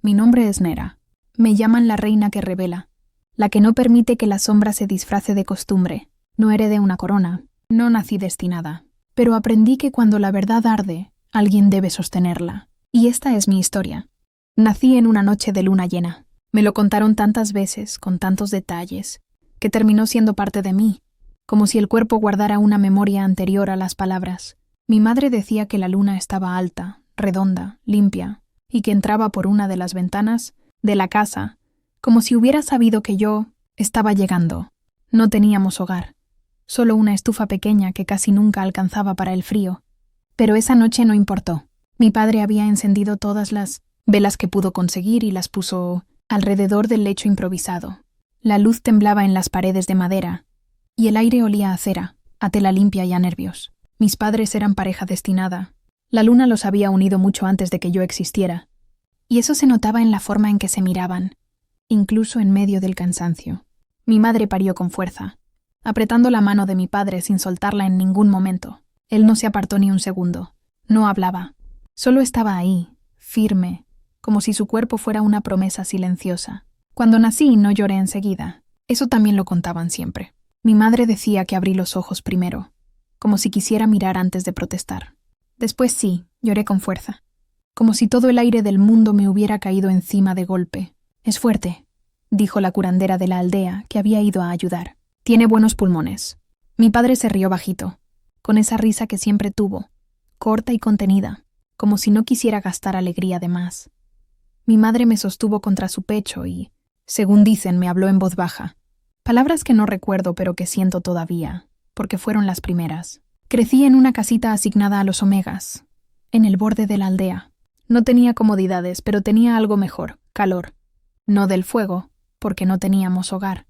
Mi nombre es Nera. Me llaman la reina que revela, la que no permite que la sombra se disfrace de costumbre. No heredé una corona, no nací destinada, pero aprendí que cuando la verdad arde, alguien debe sostenerla. Y esta es mi historia. Nací en una noche de luna llena. Me lo contaron tantas veces, con tantos detalles, que terminó siendo parte de mí, como si el cuerpo guardara una memoria anterior a las palabras. Mi madre decía que la luna estaba alta, redonda, limpia, y que entraba por una de las ventanas de la casa, como si hubiera sabido que yo estaba llegando. No teníamos hogar, solo una estufa pequeña que casi nunca alcanzaba para el frío. Pero esa noche no importó. Mi padre había encendido todas las velas que pudo conseguir y las puso alrededor del lecho improvisado. La luz temblaba en las paredes de madera, y el aire olía a cera, a tela limpia y a nervios. Mis padres eran pareja destinada. La luna los había unido mucho antes de que yo existiera, y eso se notaba en la forma en que se miraban, incluso en medio del cansancio. Mi madre parió con fuerza, apretando la mano de mi padre sin soltarla en ningún momento. Él no se apartó ni un segundo, no hablaba, solo estaba ahí, firme, como si su cuerpo fuera una promesa silenciosa. Cuando nací no lloré enseguida, eso también lo contaban siempre. Mi madre decía que abrí los ojos primero, como si quisiera mirar antes de protestar. Después sí, lloré con fuerza, como si todo el aire del mundo me hubiera caído encima de golpe. «Es fuerte», dijo la curandera de la aldea, que había ido a ayudar. «Tiene buenos pulmones». Mi padre se rió bajito, con esa risa que siempre tuvo, corta y contenida, como si no quisiera gastar alegría de más. Mi madre me sostuvo contra su pecho y, según dicen, me habló en voz baja. Palabras que no recuerdo pero que siento todavía, porque fueron las primeras. Crecí en una casita asignada a los Omegas, en el borde de la aldea. No tenía comodidades, pero tenía algo mejor, calor. No del fuego, porque no teníamos hogar,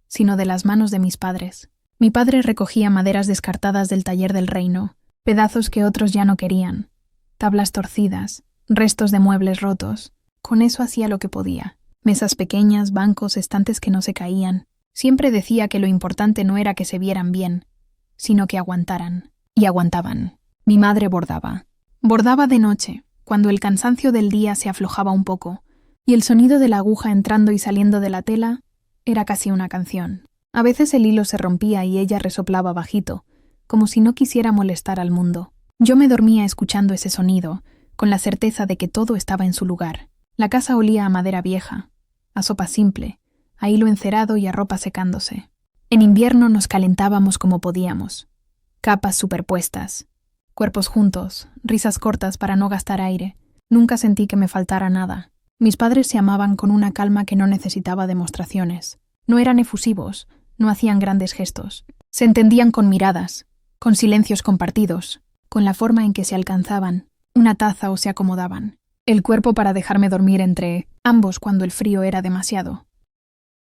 sino de las manos de mis padres. Mi padre recogía maderas descartadas del taller del reino, pedazos que otros ya no querían, tablas torcidas, restos de muebles rotos. Con eso hacía lo que podía. Mesas pequeñas, bancos, estantes que no se caían. Siempre decía que lo importante no era que se vieran bien, sino que aguantaran. Y aguantaban. Mi madre bordaba. Bordaba de noche, cuando el cansancio del día se aflojaba un poco, y el sonido de la aguja entrando y saliendo de la tela era casi una canción. A veces el hilo se rompía y ella resoplaba bajito, como si no quisiera molestar al mundo. Yo me dormía escuchando ese sonido, con la certeza de que todo estaba en su lugar. La casa olía a madera vieja, a sopa simple, a hilo encerado y a ropa secándose. En invierno nos calentábamos como podíamos. Capas superpuestas, cuerpos juntos, risas cortas para no gastar aire. Nunca sentí que me faltara nada. Mis padres se amaban con una calma que no necesitaba demostraciones. No eran efusivos, no hacían grandes gestos. Se entendían con miradas, con silencios compartidos, con la forma en que se alcanzaban una taza o se acomodaban. El cuerpo para dejarme dormir entre ambos cuando el frío era demasiado.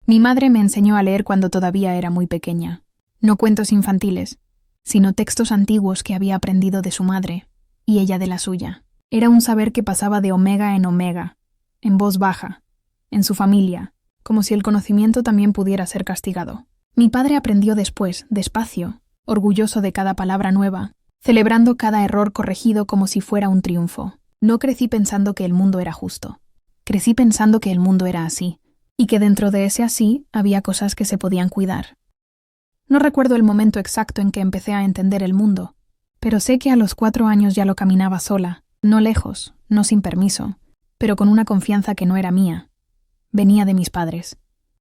Mi madre me enseñó a leer cuando todavía era muy pequeña. No cuentos infantiles, sino textos antiguos que había aprendido de su madre, y ella de la suya. Era un saber que pasaba de omega, en voz baja, en su familia, como si el conocimiento también pudiera ser castigado. Mi padre aprendió después, despacio, orgulloso de cada palabra nueva, celebrando cada error corregido como si fuera un triunfo. No crecí pensando que el mundo era justo. Crecí pensando que el mundo era así, y que dentro de ese así había cosas que se podían cuidar. No recuerdo el momento exacto en que empecé a entender el mundo, pero sé que a los 4 años ya lo caminaba sola, no lejos, no sin permiso, pero con una confianza que no era mía. Venía de mis padres.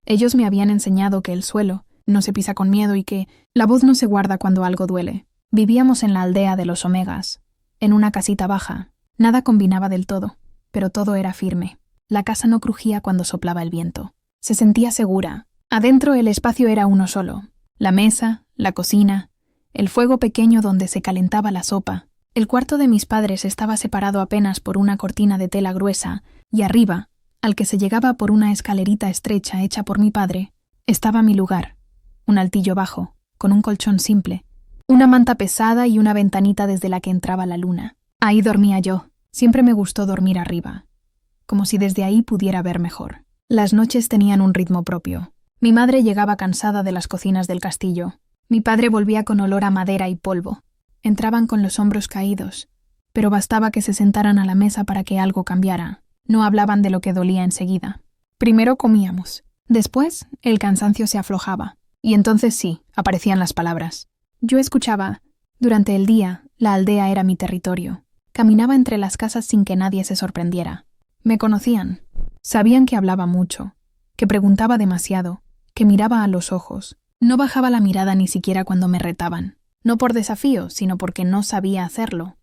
Ellos me habían enseñado que el suelo no se pisa con miedo y que la voz no se guarda cuando algo duele. Vivíamos en la aldea de los Omegas, en una casita baja. Nada combinaba del todo, pero todo era firme. La casa no crujía cuando soplaba el viento. Se sentía segura. Adentro el espacio era uno solo. La mesa, la cocina, el fuego pequeño donde se calentaba la sopa. El cuarto de mis padres estaba separado apenas por una cortina de tela gruesa, y arriba, al que se llegaba por una escalerita estrecha hecha por mi padre, estaba mi lugar. Un altillo bajo, con un colchón simple, una manta pesada y una ventanita desde la que entraba la luna. Ahí dormía yo. Siempre me gustó dormir arriba, como si desde ahí pudiera ver mejor. Las noches tenían un ritmo propio. Mi madre llegaba cansada de las cocinas del castillo. Mi padre volvía con olor a madera y polvo. Entraban con los hombros caídos, pero bastaba que se sentaran a la mesa para que algo cambiara. No hablaban de lo que dolía enseguida. Primero comíamos. Después, el cansancio se aflojaba. Y entonces sí, aparecían las palabras. Yo escuchaba. Durante el día, la aldea era mi territorio. Caminaba entre las casas sin que nadie se sorprendiera. Me conocían. Sabían que hablaba mucho, que preguntaba demasiado, que miraba a los ojos. No bajaba la mirada ni siquiera cuando me retaban. No por desafío, sino porque no sabía hacerlo.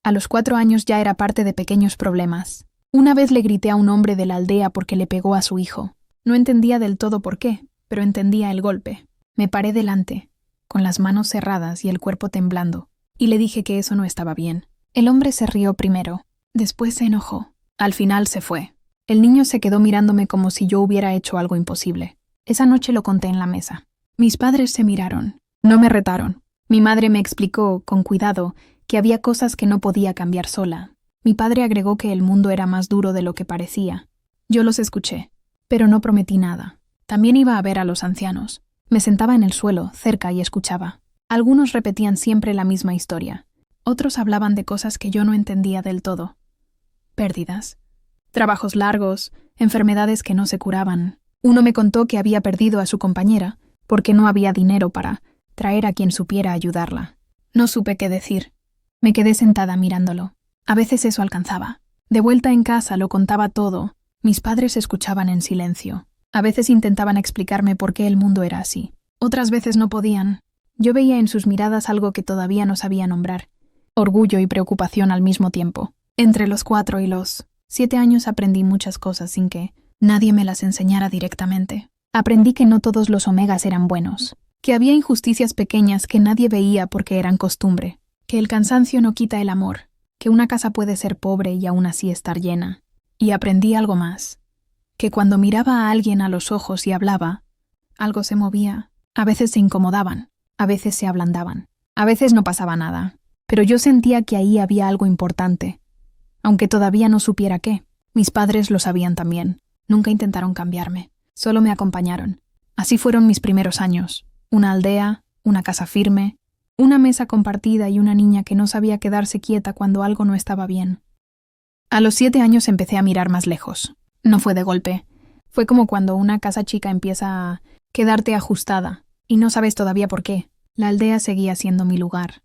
A los 4 años ya era parte de pequeños problemas. Una vez le grité a un hombre de la aldea porque le pegó a su hijo. No entendía del todo por qué, pero entendía el golpe. Me paré delante, con las manos cerradas y el cuerpo temblando, y le dije que eso no estaba bien. El hombre se rió primero, después se enojó. Al final se fue. El niño se quedó mirándome como si yo hubiera hecho algo imposible. Esa noche lo conté en la mesa. Mis padres se miraron. No me retaron. Mi madre me explicó, con cuidado, que había cosas que no podía cambiar sola. Mi padre agregó que el mundo era más duro de lo que parecía. Yo los escuché, pero no prometí nada. También iba a ver a los ancianos. Me sentaba en el suelo, cerca, y escuchaba. Algunos repetían siempre la misma historia. Otros hablaban de cosas que yo no entendía del todo. Pérdidas. Trabajos largos, enfermedades que no se curaban. Uno me contó que había perdido a su compañera porque no había dinero para traer a quien supiera ayudarla. No supe qué decir. Me quedé sentada mirándolo. A veces eso alcanzaba. De vuelta en casa lo contaba todo. Mis padres escuchaban en silencio. A veces intentaban explicarme por qué el mundo era así. Otras veces no podían. Yo veía en sus miradas algo que todavía no sabía nombrar. Orgullo y preocupación al mismo tiempo. Entre los 4 y los 7 años aprendí muchas cosas sin que nadie me las enseñara directamente. Aprendí que no todos los omegas eran buenos, que había injusticias pequeñas que nadie veía porque eran costumbre, que el cansancio no quita el amor, que una casa puede ser pobre y aún así estar llena. Y aprendí algo más, que cuando miraba a alguien a los ojos y hablaba, algo se movía. A veces se incomodaban, a veces se ablandaban, a veces no pasaba nada, pero yo sentía que ahí había algo importante. Aunque todavía no supiera qué, mis padres lo sabían también. Nunca intentaron cambiarme, solo me acompañaron. Así fueron mis primeros años. Una aldea, una casa firme, una mesa compartida y una niña que no sabía quedarse quieta cuando algo no estaba bien. A los 7 años empecé a mirar más lejos. No fue de golpe. Fue como cuando una casa chica empieza a quedarte ajustada, y no sabes todavía por qué. La aldea seguía siendo mi lugar,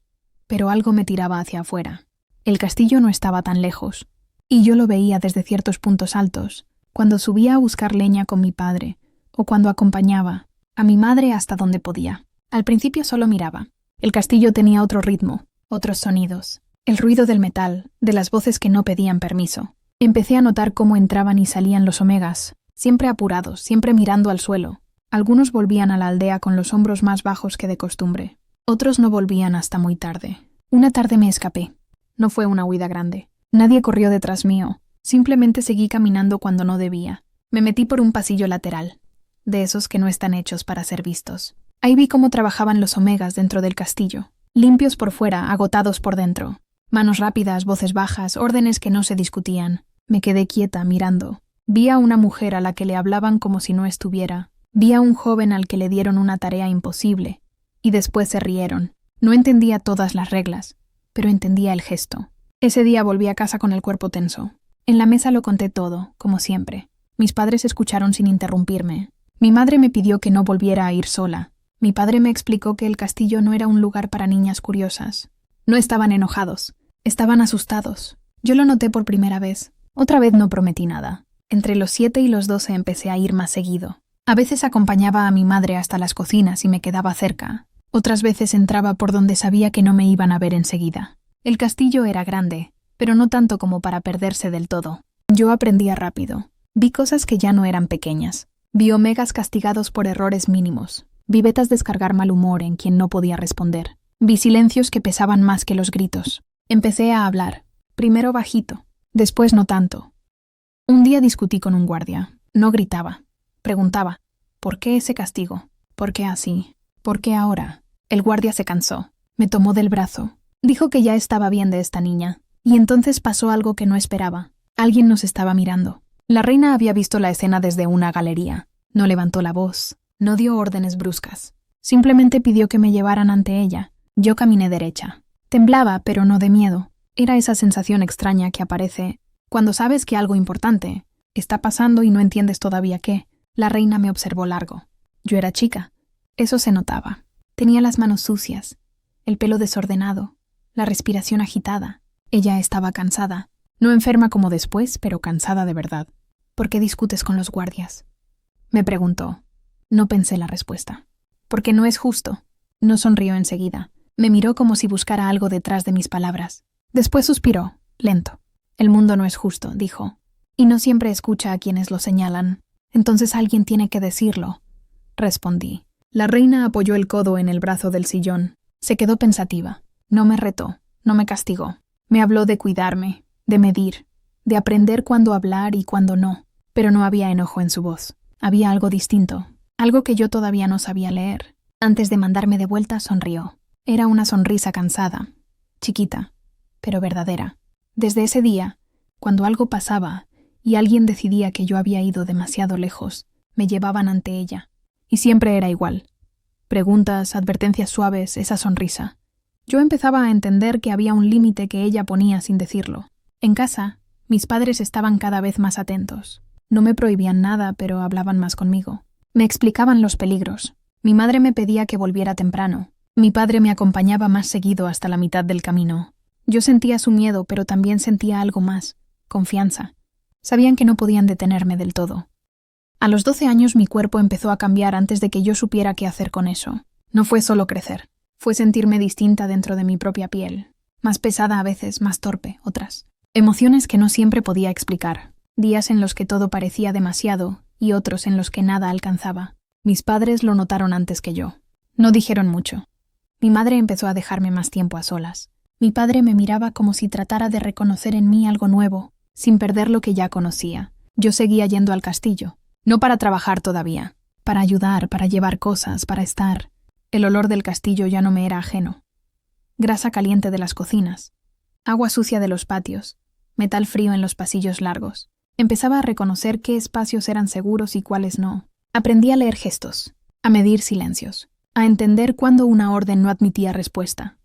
pero algo me tiraba hacia afuera. El castillo no estaba tan lejos, y yo lo veía desde ciertos puntos altos, cuando subía a buscar leña con mi padre, o cuando acompañaba a mi madre hasta donde podía. Al principio solo miraba. El castillo tenía otro ritmo, otros sonidos. El ruido del metal, de las voces que no pedían permiso. Empecé a notar cómo entraban y salían los omegas, siempre apurados, siempre mirando al suelo. Algunos volvían a la aldea con los hombros más bajos que de costumbre. Otros no volvían hasta muy tarde. Una tarde me escapé. No fue una huida grande. Nadie corrió detrás mío. Simplemente seguí caminando cuando no debía. Me metí por un pasillo lateral, de esos que no están hechos para ser vistos. Ahí vi cómo trabajaban los omegas dentro del castillo. Limpios por fuera, agotados por dentro. Manos rápidas, voces bajas, órdenes que no se discutían. Me quedé quieta, mirando. Vi a una mujer a la que le hablaban como si no estuviera. Vi a un joven al que le dieron una tarea imposible. Y después se rieron. No entendía todas las reglas, pero entendía el gesto. Ese día volví a casa con el cuerpo tenso. En la mesa lo conté todo, como siempre. Mis padres escucharon sin interrumpirme. Mi madre me pidió que no volviera a ir sola. Mi padre me explicó que el castillo no era un lugar para niñas curiosas. No estaban enojados, estaban asustados. Yo lo noté por primera vez. Otra vez no prometí nada. Entre los 7 y los 12 empecé a ir más seguido. A veces acompañaba a mi madre hasta las cocinas y me quedaba cerca. Otras veces entraba por donde sabía que no me iban a ver enseguida. El castillo era grande, pero no tanto como para perderse del todo. Yo aprendía rápido. Vi cosas que ya no eran pequeñas. Vi omegas castigados por errores mínimos. Vi vetas descargar mal humor en quien no podía responder. Vi silencios que pesaban más que los gritos. Empecé a hablar. Primero bajito, después no tanto. Un día discutí con un guardia. No gritaba. Preguntaba, ¿por qué ese castigo? ¿Por qué así? ¿Por qué ahora? El guardia se cansó. Me tomó del brazo. Dijo que ya estaba bien de esta niña. Y entonces pasó algo que no esperaba. Alguien nos estaba mirando. La reina había visto la escena desde una galería. No levantó la voz. No dio órdenes bruscas. Simplemente pidió que me llevaran ante ella. Yo caminé derecha. Temblaba, pero no de miedo. Era esa sensación extraña que aparece Cuando sabes que algo importante está pasando y no entiendes todavía qué, la reina me observó largo. Yo era chica. Eso se notaba. Tenía las manos sucias, el pelo desordenado, la respiración agitada. Ella estaba cansada. No enferma como después, pero cansada de verdad. ¿Por qué discutes con los guardias?, me preguntó. No pensé la respuesta. Porque no es justo. No sonrió enseguida. Me miró como si buscara algo detrás de mis palabras. Después suspiró, lento. El mundo no es justo, dijo. Y no siempre escucha a quienes lo señalan. Entonces alguien tiene que decirlo, respondí. La reina apoyó el codo en el brazo del sillón. Se quedó pensativa. No me retó, no me castigó. Me habló de cuidarme, de medir, de aprender cuándo hablar y cuándo no. Pero no había enojo en su voz. Había algo distinto, algo que yo todavía no sabía leer. Antes de mandarme de vuelta, sonrió. Era una sonrisa cansada, chiquita, pero verdadera. Desde ese día, cuando algo pasaba y alguien decidía que yo había ido demasiado lejos, me llevaban ante ella. Y siempre era igual. Preguntas, advertencias suaves, esa sonrisa. Yo empezaba a entender que había un límite que ella ponía sin decirlo. En casa, mis padres estaban cada vez más atentos. No me prohibían nada, pero hablaban más conmigo. Me explicaban los peligros. Mi madre me pedía que volviera temprano. Mi padre me acompañaba más seguido hasta la mitad del camino. Yo sentía su miedo, pero también sentía algo más, confianza. Sabían que no podían detenerme del todo. A los 12 años mi cuerpo empezó a cambiar antes de que yo supiera qué hacer con eso. No fue solo crecer. Fue sentirme distinta dentro de mi propia piel. Más pesada a veces, más torpe otras. Emociones que no siempre podía explicar. Días en los que todo parecía demasiado y otros en los que nada alcanzaba. Mis padres lo notaron antes que yo. No dijeron mucho. Mi madre empezó a dejarme más tiempo a solas. Mi padre me miraba como si tratara de reconocer en mí algo nuevo, sin perder lo que ya conocía. Yo seguía yendo al castillo. No para trabajar todavía. Para ayudar, para llevar cosas, para estar. El olor del castillo ya no me era ajeno. Grasa caliente de las cocinas. Agua sucia de los patios. Metal frío en los pasillos largos. Empezaba a reconocer qué espacios eran seguros y cuáles no. Aprendí a leer gestos, a medir silencios, a entender cuándo una orden no admitía respuesta.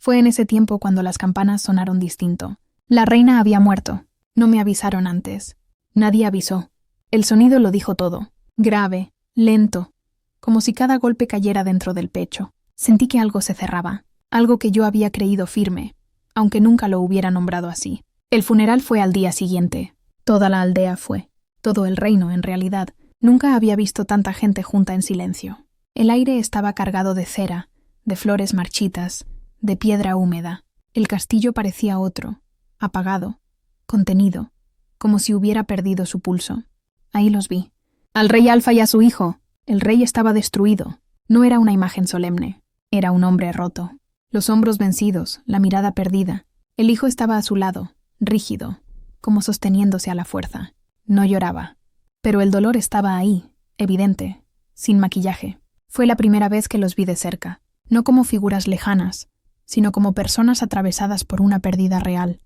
Fue en ese tiempo cuando las campanas sonaron distinto. La reina había muerto. No me avisaron antes. Nadie avisó. El sonido lo dijo todo. Grave, lento, como si cada golpe cayera dentro del pecho. Sentí que algo se cerraba, algo que yo había creído firme, aunque nunca lo hubiera nombrado así. El funeral fue al día siguiente. Toda la aldea fue. Todo el reino, en realidad. Nunca había visto tanta gente junta en silencio. El aire estaba cargado de cera, de flores marchitas, de piedra húmeda. El castillo parecía otro, apagado, contenido, como si hubiera perdido su pulso. Ahí los vi. Al rey Alfa y a su hijo. El rey estaba destruido. No era una imagen solemne. Era un hombre roto. Los hombros vencidos, la mirada perdida. El hijo estaba a su lado, rígido, como sosteniéndose a la fuerza. No lloraba. Pero el dolor estaba ahí, evidente, sin maquillaje. Fue la primera vez que los vi de cerca, no como figuras lejanas, sino como personas atravesadas por una pérdida real.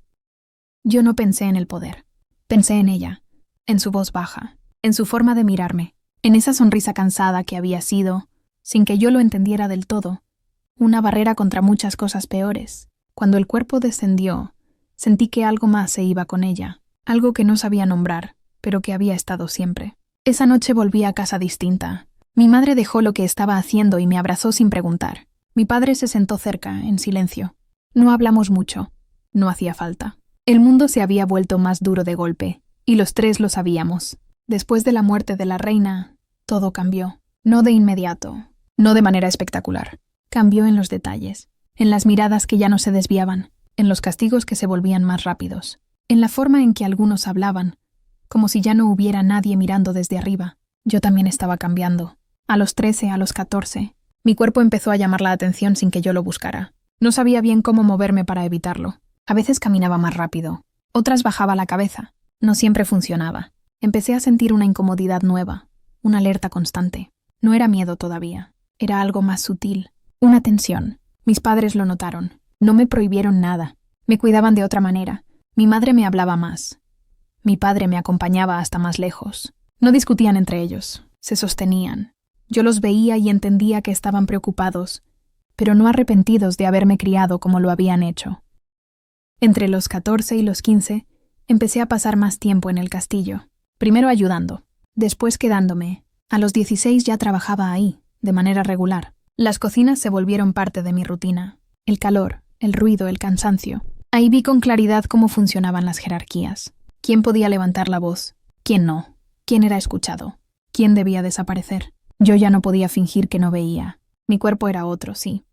Yo no pensé en el poder. Pensé en ella, en su voz baja, en su forma de mirarme, en esa sonrisa cansada que había sido, sin que yo lo entendiera del todo, una barrera contra muchas cosas peores. Cuando el cuerpo descendió, sentí que algo más se iba con ella, algo que no sabía nombrar, pero que había estado siempre. Esa noche volví a casa distinta. Mi madre dejó lo que estaba haciendo y me abrazó sin preguntar. Mi padre se sentó cerca, en silencio. No hablamos mucho. No hacía falta. El mundo se había vuelto más duro de golpe, y los tres lo sabíamos. Después de la muerte de la reina, todo cambió. No de inmediato, no de manera espectacular. Cambió en los detalles, en las miradas que ya no se desviaban, en los castigos que se volvían más rápidos, en la forma en que algunos hablaban, como si ya no hubiera nadie mirando desde arriba. Yo también estaba cambiando. A los 13, a los 14, mi cuerpo empezó a llamar la atención sin que yo lo buscara. No sabía bien cómo moverme para evitarlo. A veces caminaba más rápido, otras bajaba la cabeza. No siempre funcionaba. Empecé a sentir una incomodidad nueva, una alerta constante. No era miedo todavía, era algo más sutil, una tensión. Mis padres lo notaron. No me prohibieron nada. Me cuidaban de otra manera. Mi madre me hablaba más. Mi padre me acompañaba hasta más lejos. No discutían entre ellos, se sostenían. Yo los veía y entendía que estaban preocupados, pero no arrepentidos de haberme criado como lo habían hecho. Entre los 14 y los 15, Empecé a pasar más tiempo en el castillo, primero ayudando, después quedándome. A los 16 ya trabajaba ahí, de manera regular. Las cocinas se volvieron parte de mi rutina. El calor, el ruido, el cansancio. Ahí vi con claridad cómo funcionaban las jerarquías. ¿Quién podía levantar la voz? ¿Quién no? ¿Quién era escuchado? ¿Quién debía desaparecer? Yo ya no podía fingir que no veía. Mi cuerpo era otro, sí.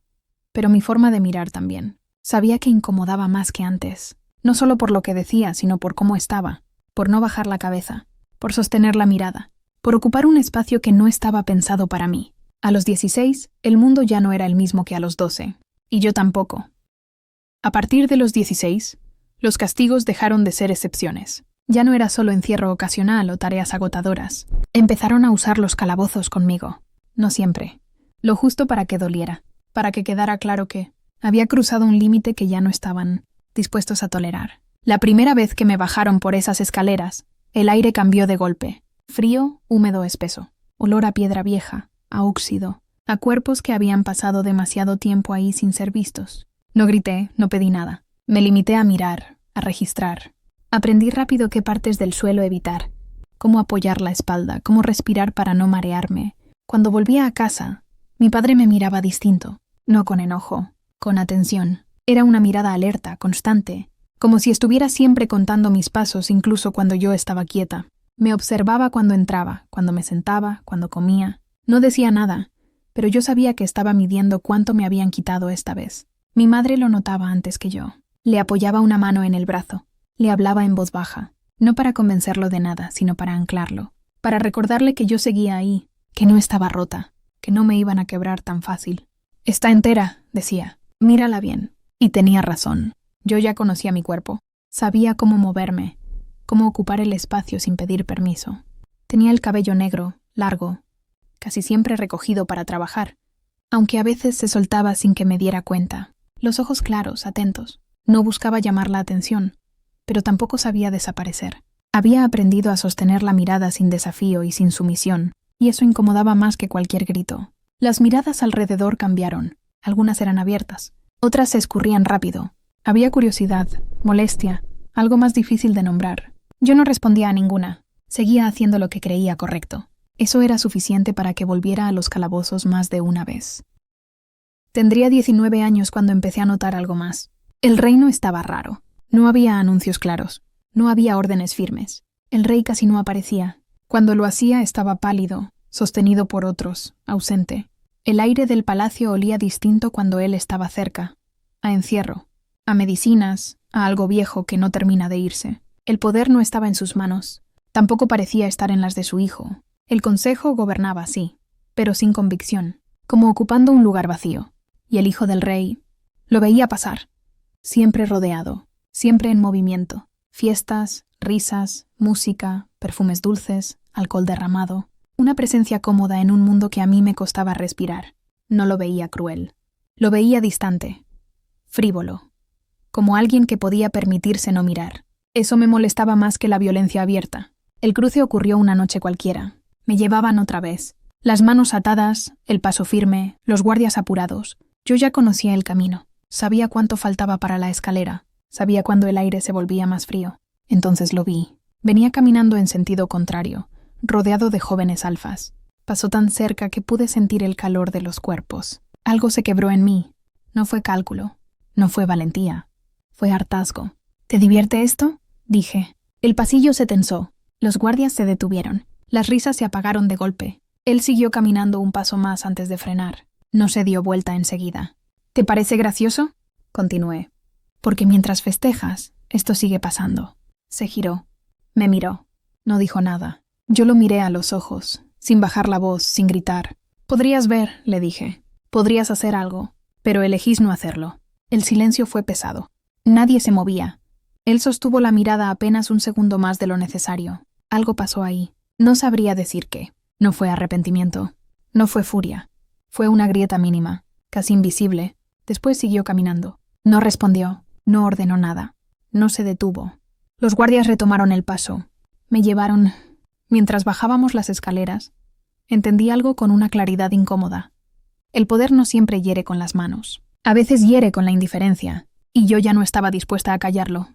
Pero mi forma de mirar también. Sabía que incomodaba más que antes. No solo por lo que decía, sino por cómo estaba. Por no bajar la cabeza. Por sostener la mirada. Por ocupar un espacio que no estaba pensado para mí. A los 16, el mundo ya no era el mismo que a los 12. Y yo tampoco. A partir de los 16, los castigos dejaron de ser excepciones. Ya no era solo encierro ocasional o tareas agotadoras. Empezaron a usar los calabozos conmigo. No siempre. Lo justo para que doliera. Para que quedara claro que había cruzado un límite que ya no estaban dispuestos a tolerar. La primera vez que me bajaron por esas escaleras, el aire cambió de golpe. Frío, húmedo, espeso. Olor a piedra vieja, a óxido, a cuerpos que habían pasado demasiado tiempo ahí sin ser vistos. No grité, no pedí nada. Me limité a mirar, a registrar. Aprendí rápido qué partes del suelo evitar, cómo apoyar la espalda, cómo respirar para no marearme. Cuando volvía a casa, mi padre me miraba distinto, no con enojo, con atención. Era una mirada alerta, constante, como si estuviera siempre contando mis pasos incluso cuando yo estaba quieta. Me observaba cuando entraba, cuando me sentaba, cuando comía. No decía nada, pero yo sabía que estaba midiendo cuánto me habían quitado esta vez. Mi madre lo notaba antes que yo. Le apoyaba una mano en el brazo. Le hablaba en voz baja, no para convencerlo de nada, sino para anclarlo, para recordarle que yo seguía ahí, que no estaba rota, que no me iban a quebrar tan fácil. «Está entera», decía, «mírala bien». Y tenía razón. Yo ya conocía mi cuerpo. Sabía cómo moverme, cómo ocupar el espacio sin pedir permiso. Tenía el cabello negro, largo, casi siempre recogido para trabajar, aunque a veces se soltaba sin que me diera cuenta. Los ojos claros, atentos. No buscaba llamar la atención, pero tampoco sabía desaparecer. Había aprendido a sostener la mirada sin desafío y sin sumisión, y eso incomodaba más que cualquier grito. Las miradas alrededor cambiaron. Algunas eran abiertas, otras se escurrían rápido. Había curiosidad, molestia, algo más difícil de nombrar. Yo no respondía a ninguna. Seguía haciendo lo que creía correcto. Eso era suficiente para que volviera a los calabozos más de una vez. Tendría 19 años cuando empecé a notar algo más. El reino estaba raro. No había anuncios claros. No había órdenes firmes. El rey casi no aparecía. Cuando lo hacía estaba pálido, sostenido por otros, ausente. El aire del palacio olía distinto cuando él estaba cerca. A encierro, a medicinas, a algo viejo que no termina de irse. El poder no estaba en sus manos. Tampoco parecía estar en las de su hijo. El consejo gobernaba, sí, pero sin convicción, como ocupando un lugar vacío. Y el hijo del rey lo veía pasar, siempre rodeado, siempre en movimiento. Fiestas, risas, música, perfumes dulces, alcohol derramado. Una presencia cómoda en un mundo que a mí me costaba respirar. No lo veía cruel. Lo veía distante, frívolo, como alguien que podía permitirse no mirar. Eso me molestaba más que la violencia abierta. El cruce ocurrió una noche cualquiera. Me llevaban otra vez. Las manos atadas, el paso firme, los guardias apurados. Yo ya conocía el camino. Sabía cuánto faltaba para la escalera. Sabía cuándo el aire se volvía más frío. Entonces lo vi. Venía caminando en sentido contrario, rodeado de jóvenes alfas. Pasó tan cerca que pude sentir el calor de los cuerpos. Algo se quebró en mí. No fue cálculo. No fue valentía. Fue hartazgo. ¿Te divierte esto?, dije. El pasillo se tensó. Los guardias se detuvieron. Las risas se apagaron de golpe. Él siguió caminando un paso más antes de frenar. No se dio vuelta enseguida. ¿Te parece gracioso?, continué. Porque mientras festejas, esto sigue pasando. Se giró. Me miró. No dijo nada. Yo lo miré a los ojos, sin bajar la voz, sin gritar. Podrías ver, le dije. Podrías hacer algo, pero elegís no hacerlo. El silencio fue pesado. Nadie se movía. Él sostuvo la mirada apenas un segundo más de lo necesario. Algo pasó ahí. No sabría decir qué. No fue arrepentimiento. No fue furia. Fue una grieta mínima, casi invisible. Después siguió caminando. No respondió. No ordenó nada. No se detuvo. Los guardias retomaron el paso. Me llevaron. Mientras bajábamos las escaleras, entendí algo con una claridad incómoda. El poder no siempre hiere con las manos. A veces hiere con la indiferencia, y yo ya no estaba dispuesta a callarlo.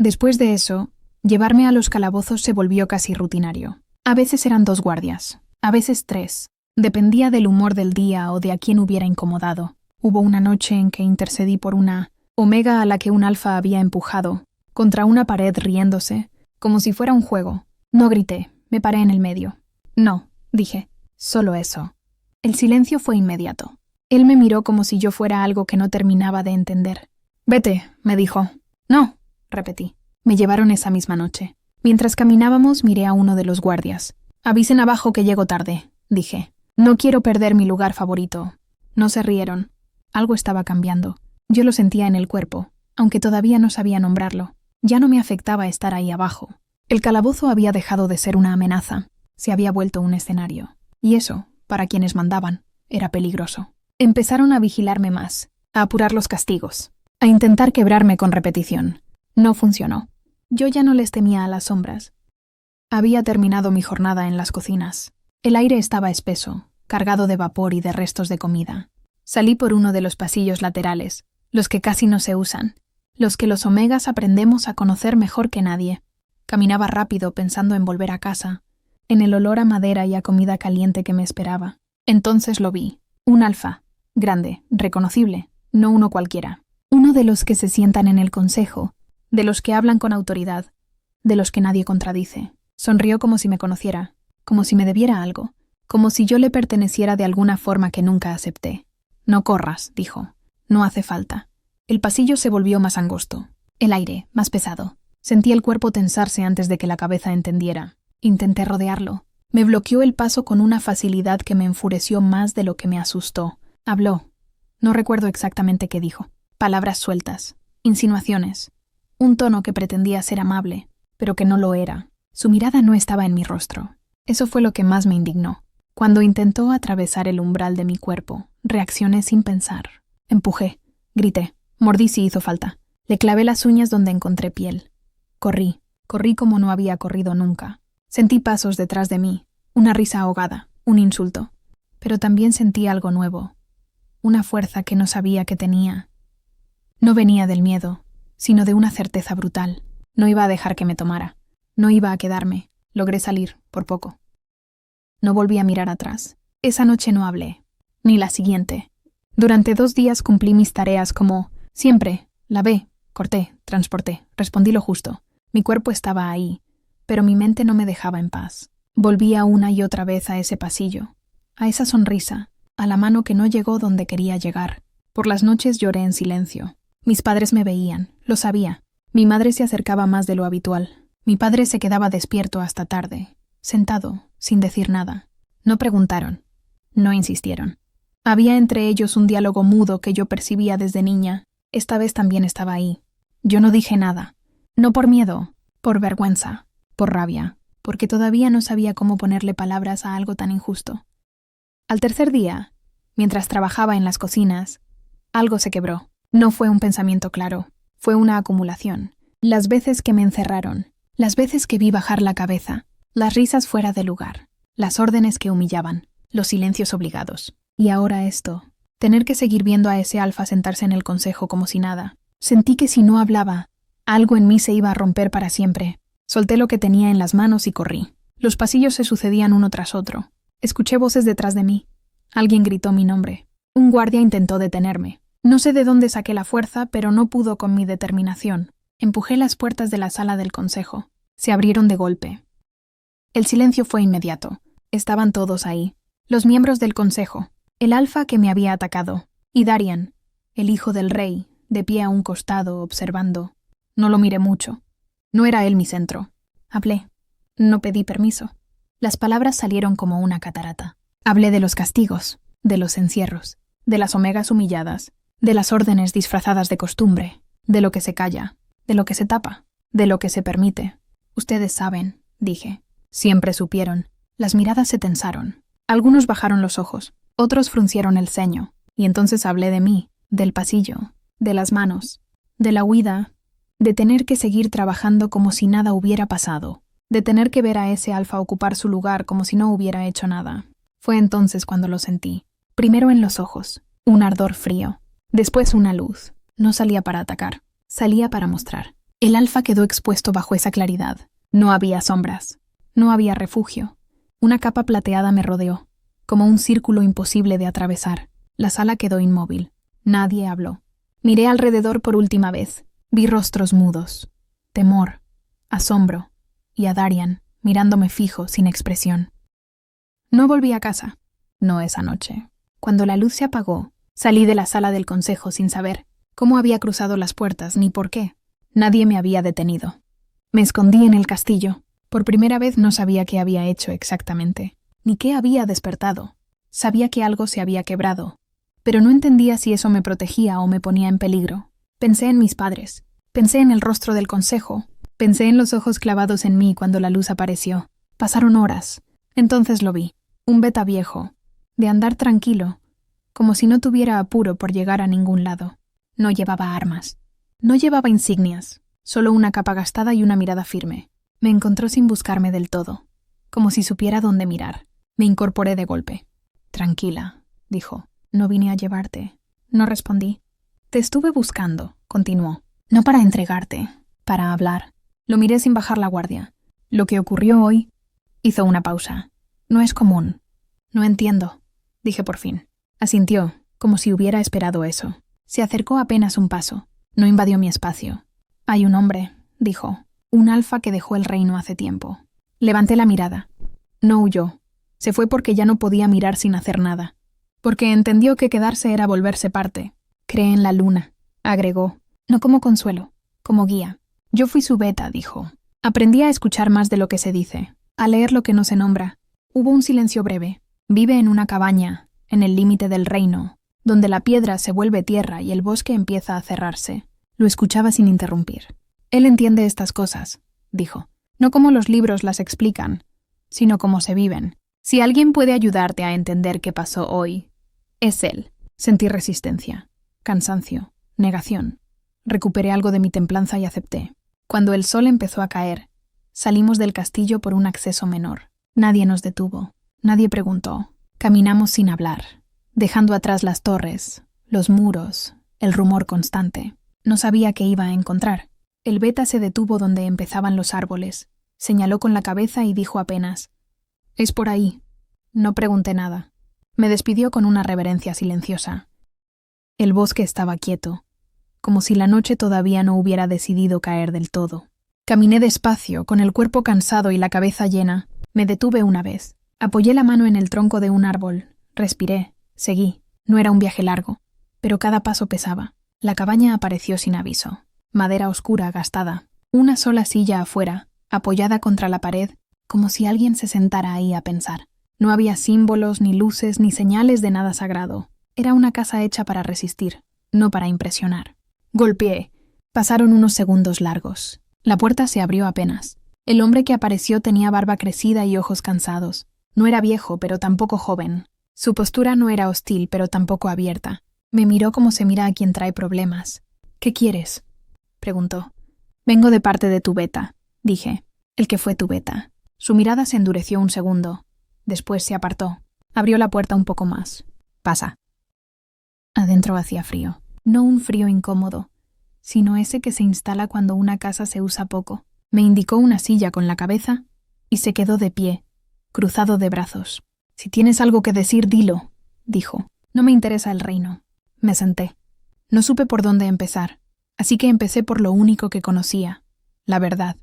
Después de eso, llevarme a los calabozos se volvió casi rutinario. A veces eran 2 guardias, a veces 3. Dependía del humor del día o de a quién hubiera incomodado. Hubo una noche en que intercedí por una omega a la que un alfa había empujado, contra una pared riéndose, como si fuera un juego. No grité, me paré en el medio. No, dije, solo eso. El silencio fue inmediato. Él me miró como si yo fuera algo que no terminaba de entender. «Vete», me dijo. «No», repetí. Me llevaron esa misma noche. Mientras caminábamos, miré a uno de los guardias. «Avisen abajo que llego tarde», dije. «No quiero perder mi lugar favorito». No se rieron. Algo estaba cambiando. Yo lo sentía en el cuerpo, aunque todavía no sabía nombrarlo. Ya no me afectaba estar ahí abajo. El calabozo había dejado de ser una amenaza. Se había vuelto un escenario. Y eso, para quienes mandaban, era peligroso. Empezaron a vigilarme más, a apurar los castigos, a intentar quebrarme con repetición. No funcionó. Yo ya no les temía a las sombras. Había terminado mi jornada en las cocinas. El aire estaba espeso, cargado de vapor y de restos de comida. Salí por uno de los pasillos laterales, los que casi no se usan, los que los omegas aprendemos a conocer mejor que nadie. Caminaba rápido pensando en volver a casa, en el olor a madera y a comida caliente que me esperaba. Entonces lo vi. Un alfa, grande, reconocible, no uno cualquiera. Uno de los que se sientan en el consejo, de los que hablan con autoridad, de los que nadie contradice. Sonrió como si me conociera, como si me debiera algo, como si yo le perteneciera de alguna forma que nunca acepté. «No corras», dijo. «No hace falta». El pasillo se volvió más angosto, el aire más pesado. Sentí el cuerpo tensarse antes de que la cabeza entendiera. Intenté rodearlo. Me bloqueó el paso con una facilidad que me enfureció más de lo que me asustó. Habló. No recuerdo exactamente qué dijo. Palabras sueltas, insinuaciones. Un tono que pretendía ser amable, pero que no lo era. Su mirada no estaba en mi rostro. Eso fue lo que más me indignó. Cuando intentó atravesar el umbral de mi cuerpo, reaccioné sin pensar. Empujé, grité, mordí si hizo falta. Le clavé las uñas donde encontré piel. Corrí como no había corrido nunca. Sentí pasos detrás de mí, una risa ahogada, un insulto. Pero también sentí algo nuevo, una fuerza que no sabía que tenía. No venía del miedo, sino de una certeza brutal. No iba a dejar que me tomara. No iba a quedarme. Logré salir, por poco. No volví a mirar atrás. Esa noche no hablé, ni la siguiente. Durante 2 días cumplí mis tareas como siempre. Lavé, corté, transporté, respondí lo justo. Mi cuerpo estaba ahí, pero mi mente no me dejaba en paz. Volvía una y otra vez a ese pasillo, a esa sonrisa, a la mano que no llegó donde quería llegar. Por las noches lloré en silencio. Mis padres me veían, lo sabía. Mi madre se acercaba más de lo habitual. Mi padre se quedaba despierto hasta tarde, sentado, sin decir nada. No preguntaron, no insistieron. Había entre ellos un diálogo mudo que yo percibía desde niña. Esta vez también estaba ahí. Yo no dije nada. No por miedo, por vergüenza, por rabia, porque todavía no sabía cómo ponerle palabras a algo tan injusto. Al tercer día, mientras trabajaba en las cocinas, algo se quebró. No fue un pensamiento claro, fue una acumulación. Las veces que me encerraron, las veces que vi bajar la cabeza, las risas fuera de lugar, las órdenes que humillaban, los silencios obligados. Y ahora esto, tener que seguir viendo a ese alfa sentarse en el consejo como si nada. Sentí que si no hablaba, algo en mí se iba a romper para siempre. Solté lo que tenía en las manos y corrí. Los pasillos se sucedían uno tras otro. Escuché voces detrás de mí. Alguien gritó mi nombre. Un guardia intentó detenerme. No sé de dónde saqué la fuerza, pero no pudo con mi determinación. Empujé las puertas de la sala del consejo. Se abrieron de golpe. El silencio fue inmediato. Estaban todos ahí. Los miembros del consejo, el alfa que me había atacado, y Darian, el hijo del rey, de pie a un costado, observando. No lo miré mucho. No era él mi centro. Hablé. No pedí permiso. Las palabras salieron como una catarata. Hablé de los castigos, de los encierros, de las omegas humilladas, de las órdenes disfrazadas de costumbre, de lo que se calla, de lo que se tapa, de lo que se permite. Ustedes saben, dije. Siempre supieron. Las miradas se tensaron. Algunos bajaron los ojos, otros fruncieron el ceño, y entonces hablé de mí, del pasillo, de las manos, de la huida, de tener que seguir trabajando como si nada hubiera pasado, de tener que ver a ese alfa ocupar su lugar como si no hubiera hecho nada. Fue entonces cuando lo sentí. Primero en los ojos, un ardor frío, después una luz. No salía para atacar, salía para mostrar. El alfa quedó expuesto bajo esa claridad. No había sombras. No había refugio. Una capa plateada me rodeó, como un círculo imposible de atravesar. La sala quedó inmóvil. Nadie habló. Miré alrededor por última vez. Vi rostros mudos. Temor, asombro, y a Darian, mirándome fijo, sin expresión. No volví a casa. No esa noche. Cuando la luz se apagó, salí de la sala del consejo sin saber cómo había cruzado las puertas ni por qué. Nadie me había detenido. Me escondí en el castillo. Por primera vez no sabía qué había hecho exactamente, ni qué había despertado. Sabía que algo se había quebrado, pero no entendía si eso me protegía o me ponía en peligro. Pensé en mis padres. Pensé en el rostro del consejo. Pensé en los ojos clavados en mí cuando la luz apareció. Pasaron horas. Entonces lo vi. Un beta viejo, de andar tranquilo, como si no tuviera apuro por llegar a ningún lado. No llevaba armas. No llevaba insignias, solo una capa gastada y una mirada firme. Me encontró sin buscarme del todo, como si supiera dónde mirar. Me incorporé de golpe. Tranquila, dijo. No vine a llevarte. No respondí. Te estuve buscando, continuó. No para entregarte, para hablar. Lo miré sin bajar la guardia. Lo que ocurrió hoy... Hizo una pausa. No es común. No entiendo, dije por fin. Asintió, como si hubiera esperado eso. Se acercó apenas un paso. No invadió mi espacio. Hay un hombre, dijo. Un alfa que dejó el reino hace tiempo. Levanté la mirada. No huyó. Se fue porque ya no podía mirar sin hacer nada. Porque entendió que quedarse era volverse parte. Cree en la luna, agregó. No como consuelo, como guía. Yo fui su beta, dijo. Aprendí a escuchar más de lo que se dice, a leer lo que no se nombra. Hubo un silencio breve. Vive en una cabaña, en el límite del reino, donde la piedra se vuelve tierra y el bosque empieza a cerrarse. Lo escuchaba sin interrumpir. Él entiende estas cosas, dijo. No como los libros las explican, sino como se viven. Si alguien puede ayudarte a entender qué pasó hoy, es él. Sentí resistencia, cansancio, negación. Recuperé algo de mi templanza y acepté. Cuando el sol empezó a caer, salimos del castillo por un acceso menor. Nadie nos detuvo, nadie preguntó. Caminamos sin hablar, dejando atrás las torres, los muros, el rumor constante. No sabía qué iba a encontrar. El beta se detuvo donde empezaban los árboles, señaló con la cabeza y dijo apenas: «Es por ahí». No pregunté nada. Me despidió con una reverencia silenciosa. El bosque estaba quieto, como si la noche todavía no hubiera decidido caer del todo. Caminé despacio, con el cuerpo cansado y la cabeza llena. Me detuve una vez. Apoyé la mano en el tronco de un árbol. Respiré. Seguí. No era un viaje largo, pero cada paso pesaba. La cabaña apareció sin aviso. Madera oscura, gastada. Una sola silla afuera, apoyada contra la pared, como si alguien se sentara ahí a pensar. No había símbolos, ni luces, ni señales de nada sagrado. Era una casa hecha para resistir, no para impresionar. Golpeé. Pasaron unos segundos largos. La puerta se abrió apenas. El hombre que apareció tenía barba crecida y ojos cansados. No era viejo, pero tampoco joven. Su postura no era hostil, pero tampoco abierta. Me miró como se mira a quien trae problemas. «¿Qué quieres?», preguntó. «Vengo de parte de tu beta», dije. «El que fue tu beta». Su mirada se endureció un segundo. Después se apartó. Abrió la puerta un poco más. «Pasa». Adentro hacía frío. No un frío incómodo, sino ese que se instala cuando una casa se usa poco. Me indicó una silla con la cabeza y se quedó de pie, cruzado de brazos. «Si tienes algo que decir, dilo», dijo. «No me interesa el reino». Me senté. No supe por dónde empezar, así que empecé por lo único que conocía, la verdad.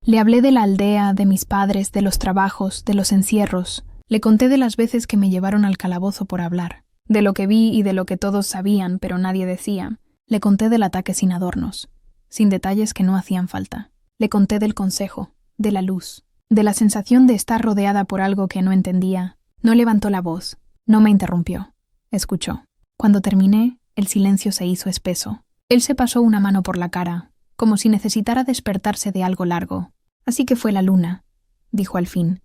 Le hablé de la aldea, de mis padres, de los trabajos, de los encierros. Le conté de las veces que me llevaron al calabozo por hablar, de lo que vi y de lo que todos sabían pero nadie decía. Le conté del ataque sin adornos, sin detalles que no hacían falta. Le conté del consejo, de la luz, de la sensación de estar rodeada por algo que no entendía. No levantó la voz, no me interrumpió. Escuchó. Cuando terminé, el silencio se hizo espeso. Él se pasó una mano por la cara, como si necesitara despertarse de algo largo. «Así que fue la luna», dijo al fin,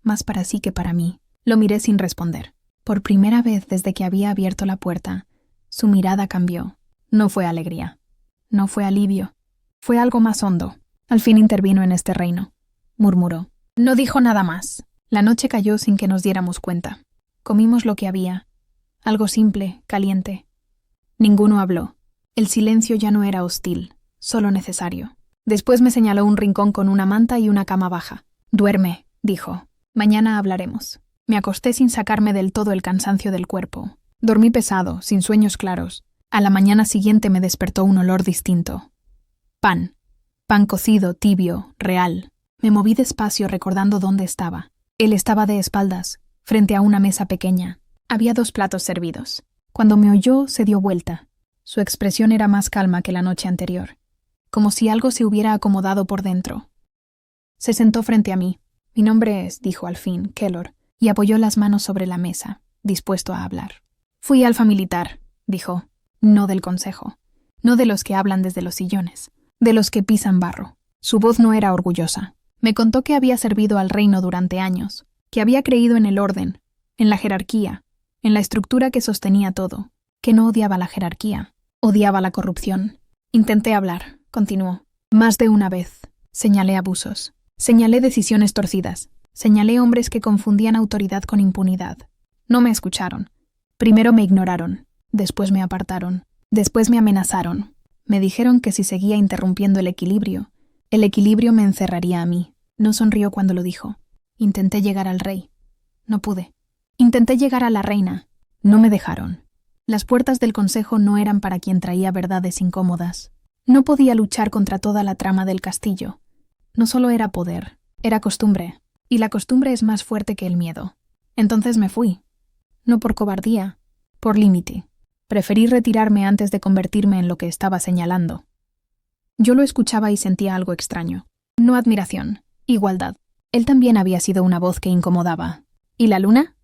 más para sí que para mí. Lo miré sin responder. Por primera vez desde que había abierto la puerta, su mirada cambió. No fue alegría. No fue alivio. Fue algo más hondo. «Al fin intervino en este reino», murmuró. No dijo nada más. La noche cayó sin que nos diéramos cuenta. Comimos lo que había. Algo simple, caliente. Ninguno habló. El silencio ya no era hostil, solo necesario. Después me señaló un rincón con una manta y una cama baja. «Duerme», dijo. «Mañana hablaremos». Me acosté sin sacarme del todo el cansancio del cuerpo. Dormí pesado, sin sueños claros. A la mañana siguiente me despertó un olor distinto. Pan. Pan cocido, tibio, real. Me moví despacio recordando dónde estaba. Él estaba de espaldas, frente a una mesa pequeña. Había 2 platos servidos. Cuando me oyó, se dio vuelta. Su expresión era más calma que la noche anterior, como si algo se hubiera acomodado por dentro. Se sentó frente a mí. «Mi nombre es», dijo al fin, «Keylor», y apoyó las manos sobre la mesa, dispuesto a hablar. «Fui alfa militar», dijo. «No del consejo. No de los que hablan desde los sillones. De los que pisan barro». Su voz no era orgullosa. Me contó que había servido al reino durante años, que había creído en el orden, en la jerarquía, en la estructura que sostenía todo, que no odiaba la jerarquía, odiaba la corrupción. Intenté hablar, continuó. Más de una vez. Señalé abusos. Señalé decisiones torcidas. Señalé hombres que confundían autoridad con impunidad. No me escucharon. Primero me ignoraron. Después me apartaron. Después me amenazaron. Me dijeron que si seguía interrumpiendo el equilibrio me encerraría a mí. No sonrió cuando lo dijo. Intenté llegar al rey. No pude. Intenté llegar a la reina. No me dejaron. Las puertas del consejo no eran para quien traía verdades incómodas. No podía luchar contra toda la trama del castillo. No solo era poder, era costumbre. Y la costumbre es más fuerte que el miedo. Entonces me fui. No por cobardía, por límite. Preferí retirarme antes de convertirme en lo que estaba señalando. Yo lo escuchaba y sentía algo extraño. No admiración, igualdad. Él también había sido una voz que incomodaba. ¿Y la luna?,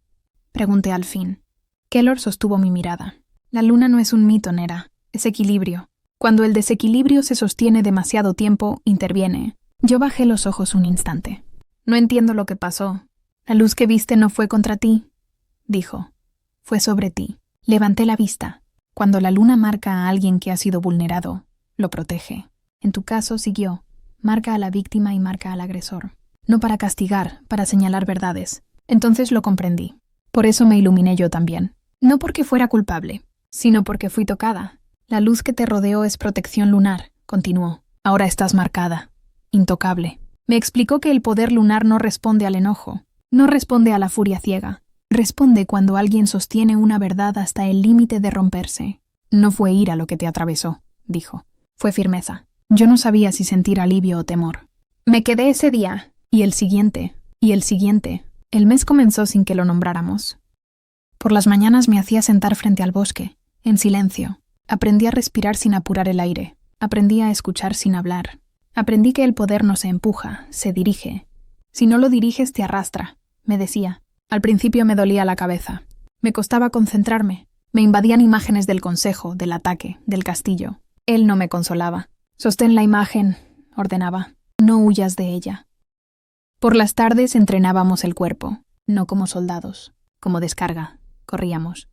pregunté al fin. Keylor sostuvo mi mirada. La luna no es un mito, Nera. Es equilibrio. Cuando el desequilibrio se sostiene demasiado tiempo, interviene. Yo bajé los ojos un instante. No entiendo lo que pasó. La luz que viste no fue contra ti, dijo. Fue sobre ti. Levanté la vista. Cuando la luna marca a alguien que ha sido vulnerado, lo protege. En tu caso, siguió. Marca a la víctima y marca al agresor. No para castigar, para señalar verdades. Entonces lo comprendí. Por eso me iluminé yo también. No porque fuera culpable, sino porque fui tocada. La luz que te rodeó es protección lunar, continuó. Ahora estás marcada. Intocable. Me explicó que el poder lunar no responde al enojo, no responde a la furia ciega. Responde cuando alguien sostiene una verdad hasta el límite de romperse. No fue ira lo que te atravesó, dijo. Fue firmeza. Yo no sabía si sentir alivio o temor. Me quedé ese día, y el siguiente, y el siguiente. El mes comenzó sin que lo nombráramos. Por las mañanas me hacía sentar frente al bosque, en silencio. Aprendí a respirar sin apurar el aire. Aprendí a escuchar sin hablar. Aprendí que el poder no se empuja, se dirige. Si no lo diriges, te arrastra, me decía. Al principio me dolía la cabeza. Me costaba concentrarme. Me invadían imágenes del consejo, del ataque, del castillo. Él no me consolaba. Sostén la imagen, ordenaba. No huyas de ella. Por las tardes entrenábamos el cuerpo, no como soldados, como descarga. Corríamos.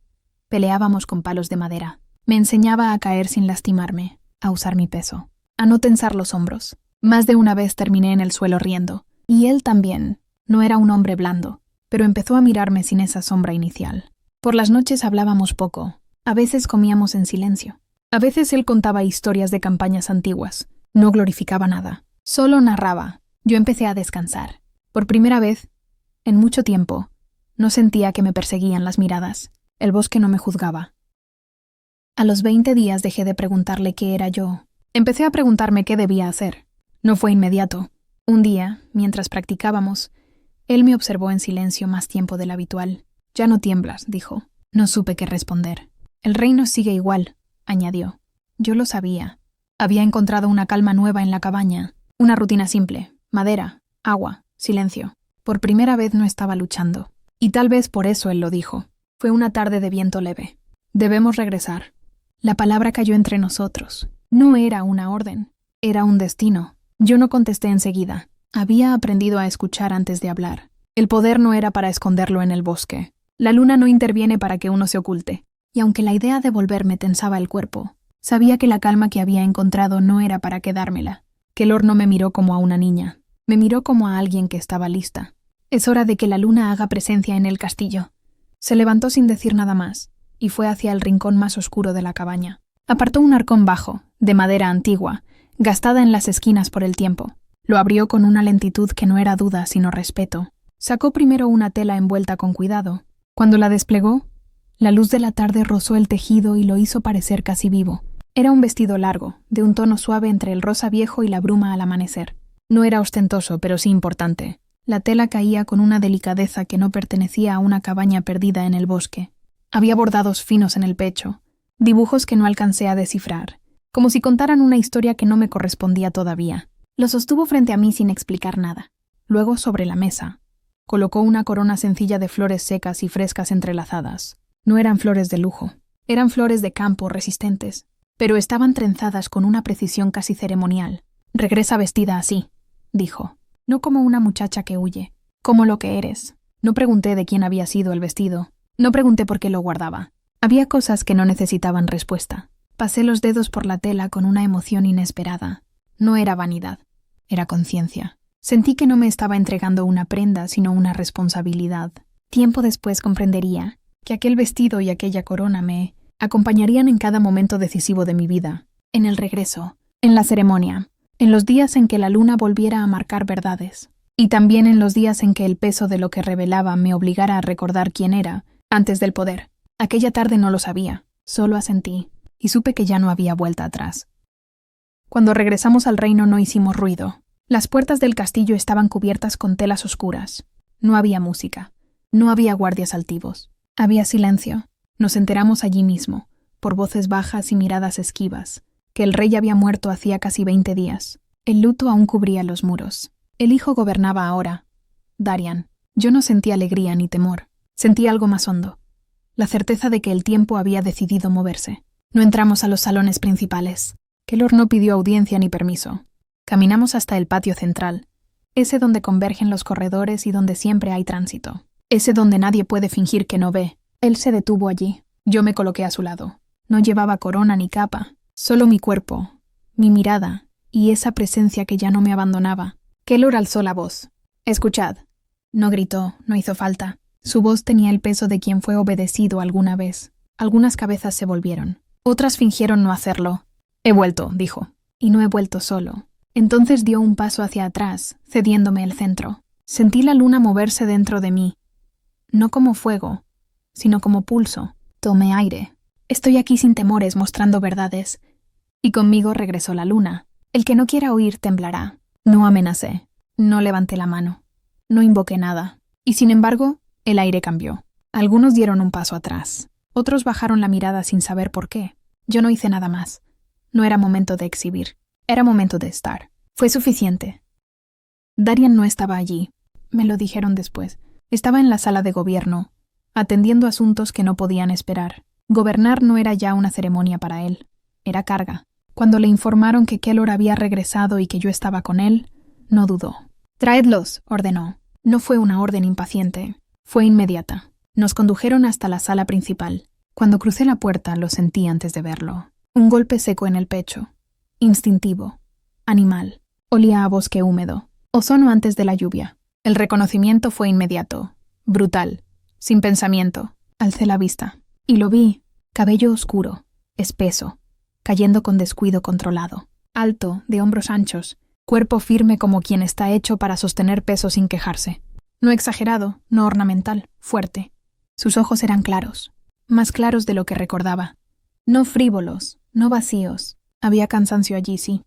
Peleábamos con palos de madera. Me enseñaba a caer sin lastimarme, a usar mi peso, a no tensar los hombros. Más de una vez terminé en el suelo riendo. Y él también. No era un hombre blando, pero empezó a mirarme sin esa sombra inicial. Por las noches hablábamos poco. A veces comíamos en silencio. A veces él contaba historias de campañas antiguas. No glorificaba nada. Solo narraba. Yo empecé a descansar. Por primera vez, en mucho tiempo, no sentía que me perseguían las miradas. El bosque no me juzgaba. A los 20 días dejé de preguntarle qué era yo. Empecé a preguntarme qué debía hacer. No fue inmediato. Un día, mientras practicábamos, él me observó en silencio más tiempo del habitual. «Ya no tiemblas», dijo. No supe qué responder. «El reino sigue igual», añadió. Yo lo sabía. Había encontrado una calma nueva en la cabaña. Una rutina simple. Madera, agua, silencio. Por primera vez no estaba luchando. Y tal vez por eso él lo dijo. Fue una tarde de viento leve. Debemos regresar. La palabra cayó entre nosotros. No era una orden. Era un destino. Yo no contesté enseguida. Había aprendido a escuchar antes de hablar. El poder no era para esconderlo en el bosque. La luna no interviene para que uno se oculte. Y aunque la idea de volver me tensaba el cuerpo, sabía que la calma que había encontrado no era para quedármela. Keylor no me miró como a una niña. Me miró como a alguien que estaba lista. Es hora de que la luna haga presencia en el castillo. Se levantó sin decir nada más, y fue hacia el rincón más oscuro de la cabaña. Apartó un arcón bajo, de madera antigua, gastada en las esquinas por el tiempo. Lo abrió con una lentitud que no era duda sino respeto. Sacó primero una tela envuelta con cuidado. Cuando la desplegó, la luz de la tarde rozó el tejido y lo hizo parecer casi vivo. Era un vestido largo, de un tono suave entre el rosa viejo y la bruma al amanecer. No era ostentoso, pero sí importante. La tela caía con una delicadeza que no pertenecía a una cabaña perdida en el bosque. Había bordados finos en el pecho, dibujos que no alcancé a descifrar, como si contaran una historia que no me correspondía todavía. Lo sostuvo frente a mí sin explicar nada. Luego, sobre la mesa, colocó una corona sencilla de flores secas y frescas entrelazadas. No eran flores de lujo, eran flores de campo resistentes, pero estaban trenzadas con una precisión casi ceremonial. «Regresa vestida así», dijo. «No como una muchacha que huye, como lo que eres». No pregunté de quién había sido el vestido. No pregunté por qué lo guardaba. Había cosas que no necesitaban respuesta. Pasé los dedos por la tela con una emoción inesperada. No era vanidad, era conciencia. Sentí que no me estaba entregando una prenda, sino una responsabilidad. Tiempo después comprendería que aquel vestido y aquella corona me acompañarían en cada momento decisivo de mi vida, en el regreso, en la ceremonia, en los días en que la luna volviera a marcar verdades, y también en los días en que el peso de lo que revelaba me obligara a recordar quién era antes del poder. Aquella tarde no lo sabía, solo asentí, y supe que ya no había vuelta atrás. Cuando regresamos al reino no hicimos ruido. Las puertas del castillo estaban cubiertas con telas oscuras. No había música, no había guardias altivos. Había silencio. Nos enteramos allí mismo, por voces bajas y miradas esquivas, que el rey había muerto hacía casi 20 días. El luto aún cubría los muros. El hijo gobernaba ahora, Darian. Yo no sentí alegría ni temor. Sentí algo más hondo. La certeza de que el tiempo había decidido moverse. No entramos a los salones principales. Kelor no pidió audiencia ni permiso. Caminamos hasta el patio central, ese donde convergen los corredores y donde siempre hay tránsito. Ese donde nadie puede fingir que no ve. Él se detuvo allí. Yo me coloqué a su lado. No llevaba corona ni capa, solo mi cuerpo, mi mirada y esa presencia que ya no me abandonaba. Kelor alzó la voz. «Escuchad». No gritó, no hizo falta. Su voz tenía el peso de quien fue obedecido alguna vez. Algunas cabezas se volvieron. Otras fingieron no hacerlo. «He vuelto», dijo. Y no he vuelto solo. Entonces dio un paso hacia atrás, cediéndome el centro. Sentí la luna moverse dentro de mí. No como fuego, sino como pulso. Tomé aire. Estoy aquí sin temores, mostrando verdades. Y conmigo regresó la luna. El que no quiera oír temblará. No amenacé. No levanté la mano. No invoqué nada. Y sin embargo, el aire cambió. Algunos dieron un paso atrás. Otros bajaron la mirada sin saber por qué. Yo no hice nada más. No era momento de exhibir. Era momento de estar. Fue suficiente. Darian no estaba allí. Me lo dijeron después. Estaba en la sala de gobierno, atendiendo asuntos que no podían esperar. Gobernar no era ya una ceremonia para él. Era carga. Cuando le informaron que Kelor había regresado y que yo estaba con él, no dudó. «Traedlos», ordenó. No fue una orden impaciente. Fue inmediata. Nos condujeron hasta la sala principal. Cuando crucé la puerta lo sentí antes de verlo. Un golpe seco en el pecho. Instintivo. Animal. Olía a bosque húmedo. Ozono antes de la lluvia. El reconocimiento fue inmediato. Brutal. Sin pensamiento. Alcé la vista. Y lo vi. Cabello oscuro. Espeso. Cayendo con descuido controlado. Alto, de hombros anchos. Cuerpo firme como quien está hecho para sostener peso sin quejarse. No exagerado, no ornamental, fuerte. Sus ojos eran claros. Más claros de lo que recordaba. No frívolos, no vacíos. Había cansancio allí, sí.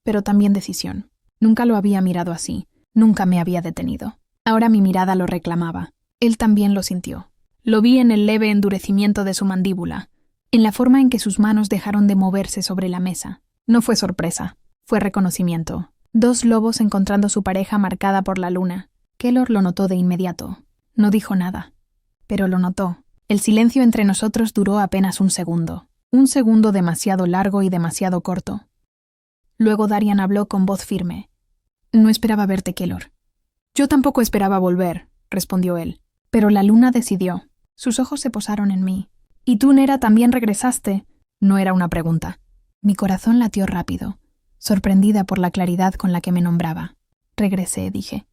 Pero también decisión. Nunca lo había mirado así. Nunca me había detenido. Ahora mi mirada lo reclamaba. Él también lo sintió. Lo vi en el leve endurecimiento de su mandíbula, en la forma en que sus manos dejaron de moverse sobre la mesa. No fue sorpresa, fue reconocimiento. Dos lobos encontrando su pareja marcada por la luna. Kelor lo notó de inmediato. No dijo nada, pero lo notó. El silencio entre nosotros duró apenas un segundo. Un segundo demasiado largo y demasiado corto. Luego Darian habló con voz firme. «No esperaba verte, Kelor». «Yo tampoco esperaba volver», respondió él. Pero la luna decidió. Sus ojos se posaron en mí. «¿Y tú, Nera, también regresaste?» No era una pregunta. Mi corazón latió rápido, sorprendida por la claridad con la que me nombraba. «Regresé», dije.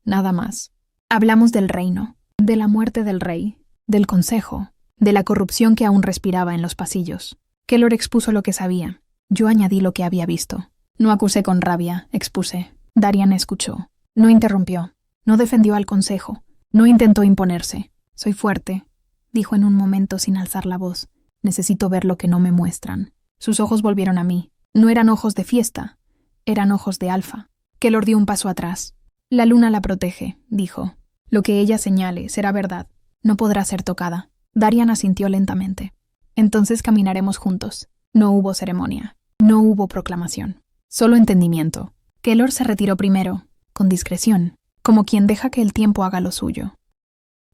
Nada más. Hablamos del reino, de la muerte del rey, del consejo, de la corrupción que aún respiraba en los pasillos. Kelor expuso lo que sabía. Yo añadí lo que había visto. No acusé con rabia, expuse. Darian escuchó. No interrumpió. No defendió al consejo. No intentó imponerse. Soy fuerte, dijo en un momento sin alzar la voz. Necesito ver lo que no me muestran. Sus ojos volvieron a mí. No eran ojos de fiesta. Eran ojos de alfa. Keylor dio un paso atrás. La luna la protege, dijo. Lo que ella señale será verdad. No podrá ser tocada. Darian asintió lentamente. Entonces caminaremos juntos. No hubo ceremonia. No hubo proclamación. Solo entendimiento. Keylor se retiró primero, con discreción, como quien deja que el tiempo haga lo suyo.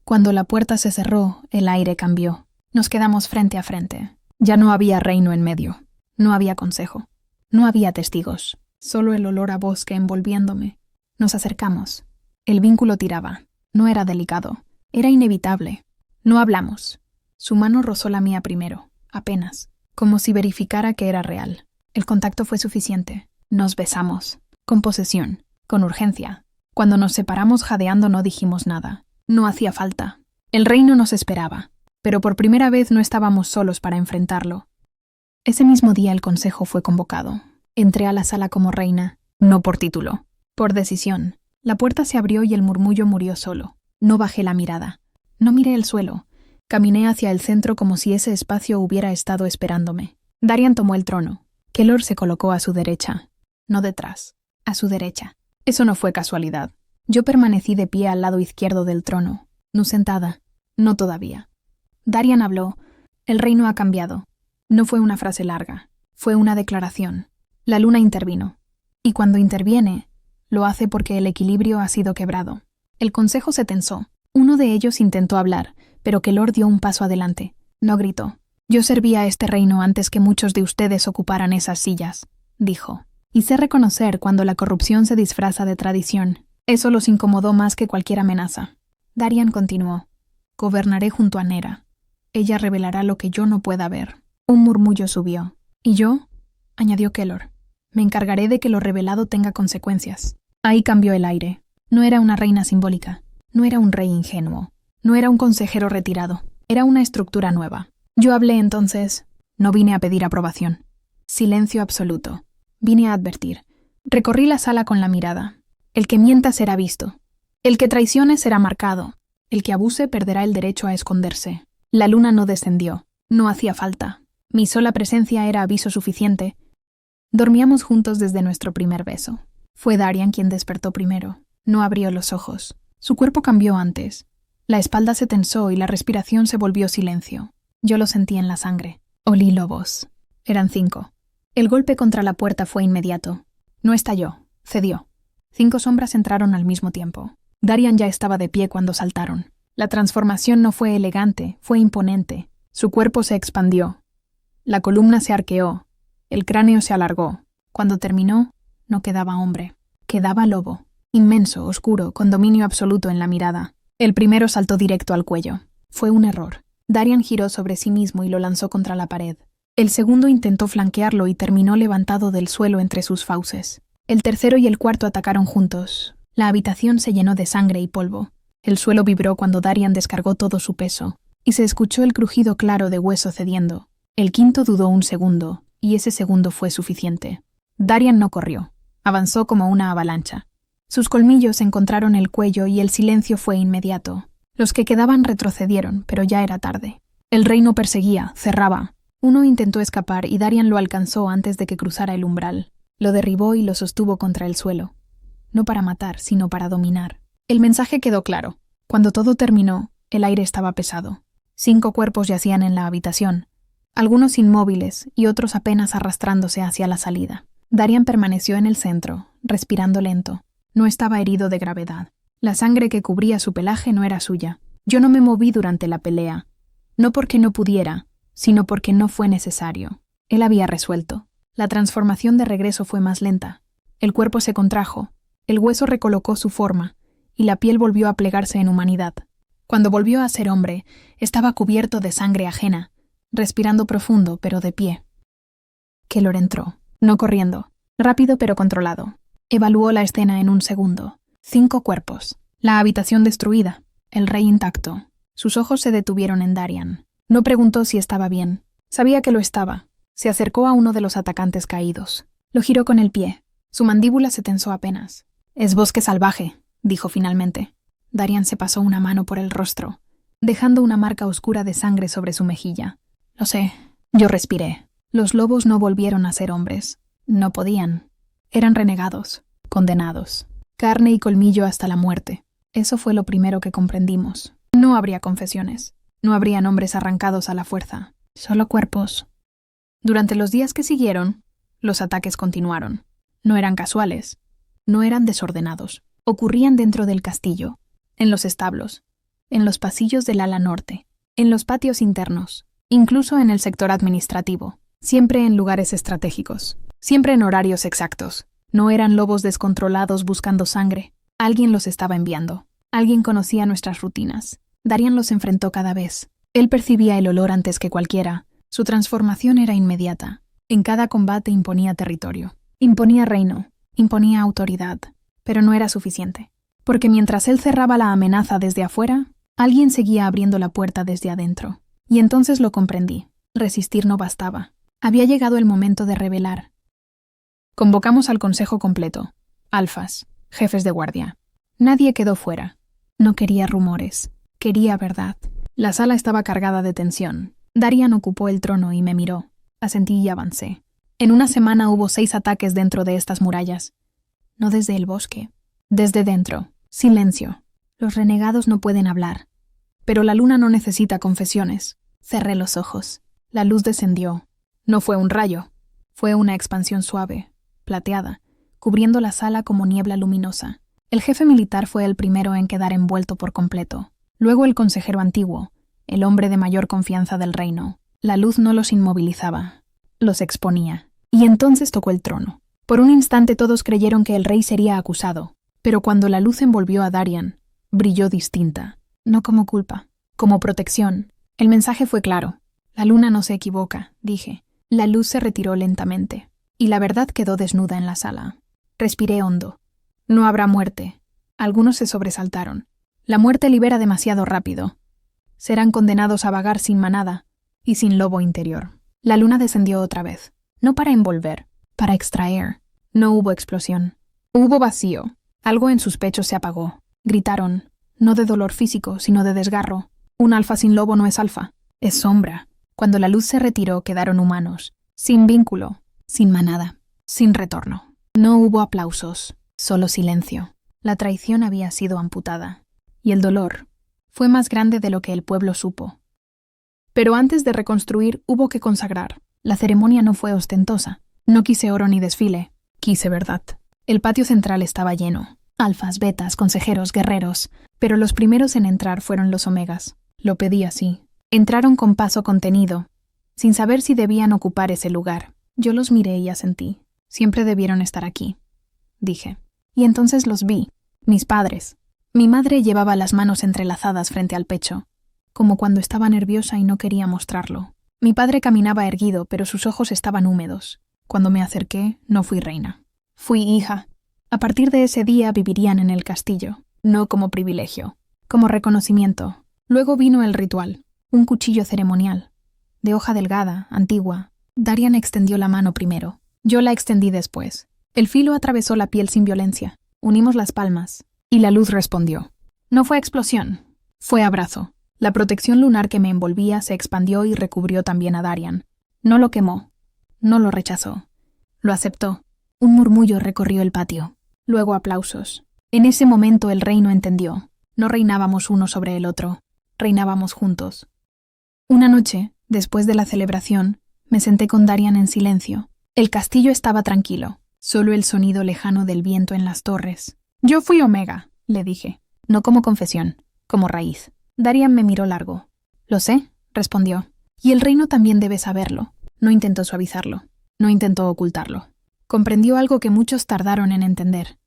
Cuando la puerta se cerró, el aire cambió. Nos quedamos frente a frente. Ya no había reino en medio. No había consejo. No había testigos. Solo el olor a bosque envolviéndome. Nos acercamos. El vínculo tiraba. No era delicado. Era inevitable. No hablamos. Su mano rozó la mía primero, apenas, como si verificara que era real. El contacto fue suficiente. Nos besamos. Con posesión. Con urgencia. Cuando nos separamos jadeando no dijimos nada. No hacía falta. El reino nos esperaba. Pero por primera vez no estábamos solos para enfrentarlo. Ese mismo día el consejo fue convocado. Entré a la sala como reina, no por título, por decisión. La puerta se abrió y el murmullo murió solo. No bajé la mirada. No miré el suelo. Caminé hacia el centro como si ese espacio hubiera estado esperándome. Darian tomó el trono. Keylor se colocó a su derecha. No detrás. A su derecha. Eso no fue casualidad. Yo permanecí de pie al lado izquierdo del trono. No sentada. No todavía. Darian habló. El reino ha cambiado. No fue una frase larga. Fue una declaración. La luna intervino. Y cuando interviene, lo hace porque el equilibrio ha sido quebrado. El consejo se tensó. Uno de ellos intentó hablar, pero Keylor dio un paso adelante. No gritó. Yo serví a este reino antes que muchos de ustedes ocuparan esas sillas, dijo. Y sé reconocer cuando la corrupción se disfraza de tradición. Eso los incomodó más que cualquier amenaza. Darian continuó. Gobernaré junto a Nera. Ella revelará lo que yo no pueda ver. Un murmullo subió. ¿Y yo? Añadió Keylor. Me encargaré de que lo revelado tenga consecuencias. Ahí cambió el aire. No era una reina simbólica. No era un rey ingenuo. No era un consejero retirado. Era una estructura nueva. Yo hablé entonces. No vine a pedir aprobación. Silencio absoluto. Vine a advertir. Recorrí la sala con la mirada. El que mienta será visto. El que traicione será marcado. El que abuse perderá el derecho a esconderse. La luna no descendió. No hacía falta. Mi sola presencia era aviso suficiente. Dormíamos juntos desde nuestro primer beso. Fue Darian quien despertó primero. No abrió los ojos. Su cuerpo cambió antes. La espalda se tensó y la respiración se volvió silencio. Yo lo sentí en la sangre. Olí lobos. Eran 5. El golpe contra la puerta fue inmediato. No estalló. Cedió. 5 sombras entraron al mismo tiempo. Darian ya estaba de pie cuando saltaron. La transformación no fue elegante, fue imponente. Su cuerpo se expandió. La columna se arqueó. El cráneo se alargó. Cuando terminó, no quedaba hombre. Quedaba lobo. Inmenso, oscuro, con dominio absoluto en la mirada. El primero saltó directo al cuello. Fue un error. Darian giró sobre sí mismo y lo lanzó contra la pared. El segundo intentó flanquearlo y terminó levantado del suelo entre sus fauces. El tercero y el cuarto atacaron juntos. La habitación se llenó de sangre y polvo. El suelo vibró cuando Darian descargó todo su peso, y se escuchó el crujido claro de hueso cediendo. El quinto dudó un segundo, y ese segundo fue suficiente. Darian no corrió. Avanzó como una avalancha. Sus colmillos encontraron el cuello y el silencio fue inmediato. Los que quedaban retrocedieron, pero ya era tarde. El reino perseguía, cerraba. Uno intentó escapar y Darian lo alcanzó antes de que cruzara el umbral. Lo derribó y lo sostuvo contra el suelo. No para matar, sino para dominar. El mensaje quedó claro. Cuando todo terminó, el aire estaba pesado. 5 cuerpos yacían en la habitación. Algunos inmóviles y otros apenas arrastrándose hacia la salida. Darian permaneció en el centro, respirando lento. No estaba herido de gravedad. La sangre que cubría su pelaje no era suya. Yo no me moví durante la pelea. No porque no pudiera, sino porque no fue necesario. Él había resuelto. La transformación de regreso fue más lenta. El cuerpo se contrajo. El hueso recolocó su forma, y la piel volvió a plegarse en humanidad. Cuando volvió a ser hombre, estaba cubierto de sangre ajena, respirando profundo, pero de pie. Keylor entró, no corriendo, rápido pero controlado. Evaluó la escena en un segundo. 5 cuerpos. La habitación destruida. El rey intacto. Sus ojos se detuvieron en Darian. No preguntó si estaba bien. Sabía que lo estaba. Se acercó a uno de los atacantes caídos. Lo giró con el pie. Su mandíbula se tensó apenas. «Es bosque salvaje», dijo finalmente. Darian se pasó una mano por el rostro, dejando una marca oscura de sangre sobre su mejilla. «Lo sé». Yo respiré. Los lobos no volvieron a ser hombres. No podían. Eran renegados, condenados. Carne y colmillo hasta la muerte. Eso fue lo primero que comprendimos. No habría confesiones. No habría nombres arrancados a la fuerza. Solo cuerpos. Durante los días que siguieron, los ataques continuaron. No eran casuales. No eran desordenados. Ocurrían dentro del castillo, en los establos, en los pasillos del ala norte, en los patios internos, incluso en el sector administrativo, siempre en lugares estratégicos, siempre en horarios exactos. No eran lobos descontrolados buscando sangre. Alguien los estaba enviando. Alguien conocía nuestras rutinas. Darian los enfrentó cada vez. Él percibía el olor antes que cualquiera. Su transformación era inmediata. En cada combate imponía territorio. Imponía reino. Imponía autoridad. Pero no era suficiente. Porque mientras él cerraba la amenaza desde afuera, alguien seguía abriendo la puerta desde adentro. Y entonces lo comprendí. Resistir no bastaba. Había llegado el momento de revelar. Convocamos al consejo completo. Alfas, jefes de guardia. Nadie quedó fuera. No quería rumores. Quería verdad. La sala estaba cargada de tensión. Darian ocupó el trono y me miró. Asentí y avancé. En una semana hubo 6 ataques dentro de estas murallas. No desde el bosque. Desde dentro. Silencio. Los renegados no pueden hablar. Pero la luna no necesita confesiones. Cerré los ojos. La luz descendió. No fue un rayo. Fue una expansión suave, plateada, cubriendo la sala como niebla luminosa. El jefe militar fue el primero en quedar envuelto por completo. Luego el consejero antiguo, el hombre de mayor confianza del reino. La luz no los inmovilizaba, los exponía. Y entonces tocó el trono. Por un instante todos creyeron que el rey sería acusado, pero cuando la luz envolvió a Darian, brilló distinta. No como culpa, como protección. El mensaje fue claro. La luna no se equivoca, dije. La luz se retiró lentamente, y la verdad quedó desnuda en la sala. Respiré hondo. No habrá muerte. Algunos se sobresaltaron. La muerte libera demasiado rápido. Serán condenados a vagar sin manada y sin lobo interior. La luna descendió otra vez. No para envolver, para extraer. No hubo explosión. Hubo vacío. Algo en sus pechos se apagó. Gritaron, no de dolor físico, sino de desgarro. Un alfa sin lobo no es alfa, es sombra. Cuando la luz se retiró, quedaron humanos, sin vínculo, sin manada, sin retorno. No hubo aplausos, solo silencio. La traición había sido amputada, y el dolor fue más grande de lo que el pueblo supo. Pero antes de reconstruir, hubo que consagrar. La ceremonia no fue ostentosa. No quise oro ni desfile, quise verdad. El patio central estaba lleno. Alfas, betas, consejeros, guerreros. Pero los primeros en entrar fueron los omegas. Lo pedí así. Entraron con paso contenido, sin saber si debían ocupar ese lugar. Yo los miré y asentí. Siempre debieron estar aquí, dije. Y entonces los vi, mis padres. Mi madre llevaba las manos entrelazadas frente al pecho, como cuando estaba nerviosa y no quería mostrarlo. Mi padre caminaba erguido, pero sus ojos estaban húmedos. Cuando me acerqué, no fui reina. Fui hija. A partir de ese día vivirían en el castillo, no como privilegio, como reconocimiento. Luego vino el ritual, un cuchillo ceremonial, de hoja delgada, antigua. Darian extendió la mano primero. Yo la extendí después. El filo atravesó la piel sin violencia. Unimos las palmas, y la luz respondió. No fue explosión, fue abrazo. La protección lunar que me envolvía se expandió y recubrió también a Darian. No lo quemó, no lo rechazó. Lo aceptó. Un murmullo recorrió el patio. Luego aplausos. En ese momento el reino entendió. No reinábamos uno sobre el otro. Reinábamos juntos. Una noche, después de la celebración, me senté con Darian en silencio. El castillo estaba tranquilo, solo el sonido lejano del viento en las torres. Yo fui Omega, le dije. No como confesión, como raíz. Darian me miró largo. Lo sé, respondió. Y el reino también debe saberlo. No intentó suavizarlo. No intentó ocultarlo. Comprendió algo que muchos tardaron en entender.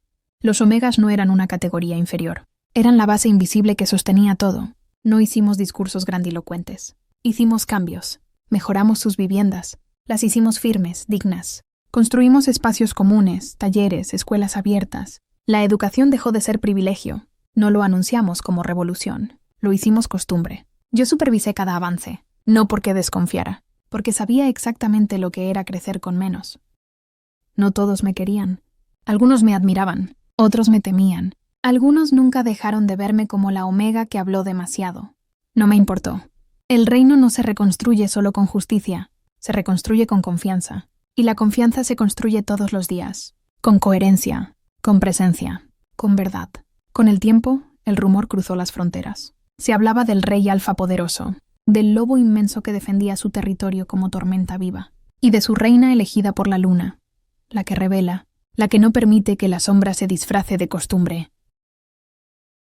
Los omegas no eran una categoría inferior. Eran la base invisible que sostenía todo. No hicimos discursos grandilocuentes. Hicimos cambios. Mejoramos sus viviendas. Las hicimos firmes, dignas. Construimos espacios comunes, talleres, escuelas abiertas. La educación dejó de ser privilegio. No lo anunciamos como revolución. Lo hicimos costumbre. Yo supervisé cada avance. No porque desconfiara, porque sabía exactamente lo que era crecer con menos. No todos me querían. Algunos me admiraban, otros me temían. Algunos nunca dejaron de verme como la Omega que habló demasiado. No me importó. El reino no se reconstruye solo con justicia, se reconstruye con confianza. Y la confianza se construye todos los días, con coherencia, con presencia, con verdad. Con el tiempo, el rumor cruzó las fronteras. Se hablaba del rey alfa poderoso, del lobo inmenso que defendía su territorio como tormenta viva, y de su reina elegida por la luna, la que revela, la que no permite que la sombra se disfrace de costumbre.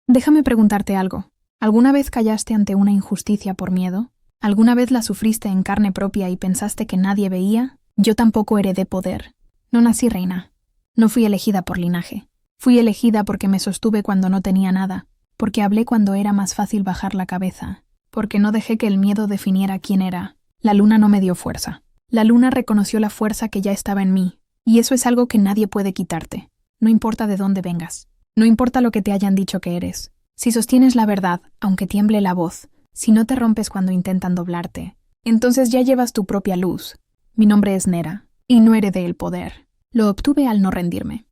Déjame preguntarte algo. ¿Alguna vez callaste ante una injusticia por miedo? ¿Alguna vez la sufriste en carne propia y pensaste que nadie veía? Yo tampoco heredé poder. No nací reina. No fui elegida por linaje. Fui elegida porque me sostuve cuando no tenía nada, porque hablé cuando era más fácil bajar la cabeza, porque no dejé que el miedo definiera quién era. La luna no me dio fuerza. La luna reconoció la fuerza que ya estaba en mí, y eso es algo que nadie puede quitarte. No importa de dónde vengas. No importa lo que te hayan dicho que eres. Si sostienes la verdad, aunque tiemble la voz, si no te rompes cuando intentan doblarte, entonces ya llevas tu propia luz. Mi nombre es Nera, y no heredé el poder. Lo obtuve al no rendirme.